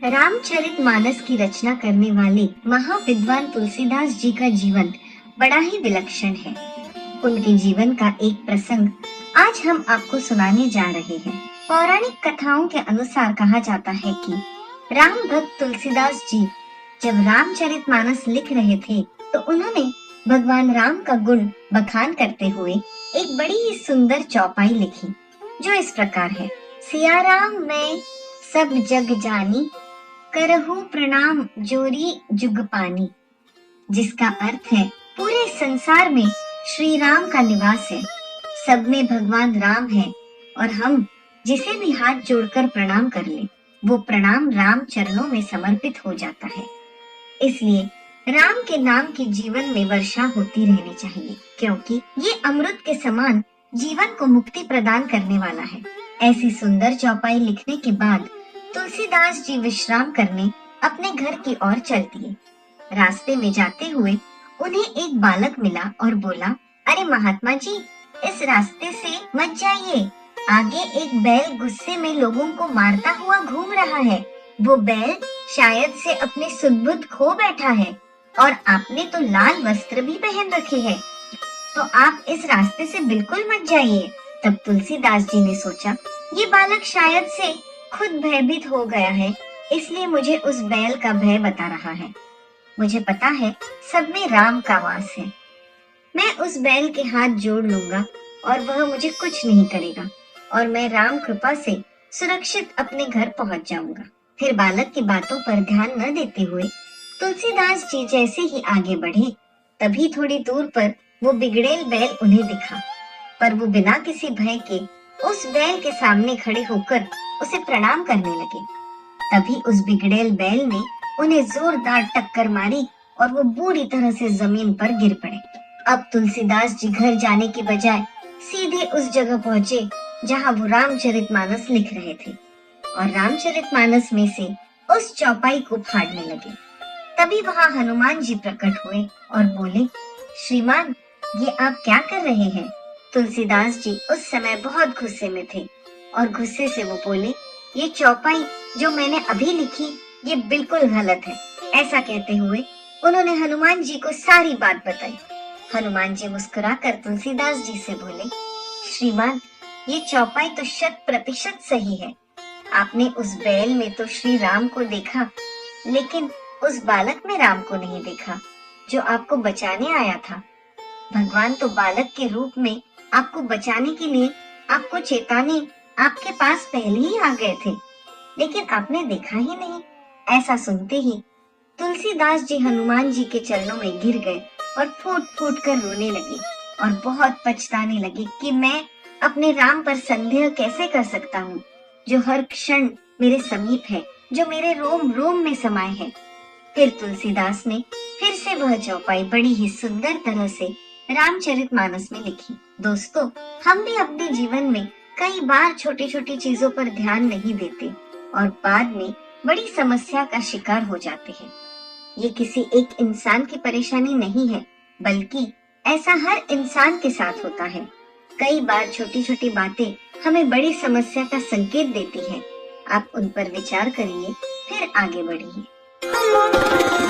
रामचरितमानस की रचना करने वाले महाविद्वान तुलसीदास जी का जीवन बड़ा ही विलक्षण है। उनके जीवन का एक प्रसंग आज हम आपको सुनाने जा रहे हैं। पौराणिक कथाओं के अनुसार कहा जाता है कि राम भक्त तुलसीदास जी जब रामचरितमानस लिख रहे थे तो उन्होंने भगवान राम का गुण बखान करते हुए एक बड़ी ही सुंदर चौपाई लिखी, जो इस प्रकार है। सिया राम मैं सब जग जानी, करहु प्रणाम जोरी जुग पानी। जिसका अर्थ है पूरे संसार में श्री राम का निवास है, सब में भगवान राम है और हम जिसे भी हाथ जोड़कर प्रणाम कर ले वो प्रणाम राम चरणों में समर्पित हो जाता है। इसलिए राम के नाम की जीवन में वर्षा होती रहनी चाहिए, क्योंकि ये अमृत के समान जीवन को मुक्ति प्रदान करने वाला है। ऐसी सुंदर चौपाई लिखने के बाद तुलसीदास जी विश्राम करने अपने घर की ओर चल दिए। रास्ते में जाते हुए उन्हें एक बालक मिला और बोला, अरे महात्मा जी, इस रास्ते से मत जाइए, आगे एक बैल गुस्से में लोगों को मारता हुआ घूम रहा है। वो बैल शायद से अपने सुध-बुध खो बैठा है और आपने तो लाल वस्त्र भी पहन रखे हैं, तो आप इस रास्ते से बिल्कुल मत जाइए। तब तुलसीदास जी ने सोचा, ये बालक शायद से खुद भयभीत हो गया है, इसलिए मुझे उस बैल का भय बता रहा है। मुझे पता है सब में राम का वास है, मैं उस बैल के हाथ जोड़ लूंगा और वह मुझे कुछ नहीं करेगा और मैं राम कृपा से सुरक्षित अपने घर पहुंच जाऊंगा। फिर बालक की बातों पर ध्यान न देते हुए तुलसीदास जी जैसे ही आगे बढ़े, तभी थोड़ी दूर पर वो बिगड़ेल बैल उन्हें दिखा, पर वो बिना किसी भय के उस बैल के सामने खड़े होकर उसे प्रणाम करने लगे। तभी उस बिगड़ेल बैल ने उन्हें जोरदार टक्कर मारी और वो बुरी तरह से जमीन पर गिर पड़े। अब तुलसीदास जी घर जाने की बजाय सीधे उस जगह पहुँचे जहाँ वो रामचरितमानस लिख रहे थे और रामचरितमानस में से उस चौपाई को फाड़ने लगे। तभी वहाँ हनुमान जी प्रकट हुए और बोले, श्रीमान, ये आप क्या कर रहे हैं? तुलसीदास जी उस समय बहुत गुस्से में थे और गुस्से से वो बोले, ये चौपाई जो मैंने अभी लिखी ये बिल्कुल गलत है। ऐसा कहते हुए उन्होंने हनुमान जी को सारी बात बताई। हनुमान जी मुस्कुराकर तुलसीदास जी से बोले, श्रीमान, ये चौपाई तो 100% सही है। आपने उस बैल में तो श्री राम को देखा, लेकिन उस बालक में राम को नहीं देखा जो आपको बचाने आया था। भगवान तो बालक के रूप में आपको बचाने के लिए आपको चेताने आपके पास पहले ही आ गए थे, लेकिन आपने देखा ही नहीं। ऐसा सुनते ही तुलसीदास जी हनुमान जी के चरणों में गिर गए और फूट फूट कर रोने लगे और बहुत पछताने लगे कि मैं अपने राम पर संदेह कैसे कर सकता हूँ, जो हर क्षण मेरे समीप है, जो मेरे रोम रोम में समाये है। फिर तुलसीदास ने फिर से वह चौपाई बड़ी ही सुंदर तरह से रामचरितमानस में लिखी। दोस्तों, हम भी अपने जीवन में कई बार छोटी छोटी चीजों पर ध्यान नहीं देते और बाद में बड़ी समस्या का शिकार हो जाते हैं। ये किसी एक इंसान की परेशानी नहीं है, बल्कि ऐसा हर इंसान के साथ होता है। कई बार छोटी छोटी बातें हमें बड़ी समस्या का संकेत देती हैं। आप उन पर विचार करिए, फिर आगे बढ़िए।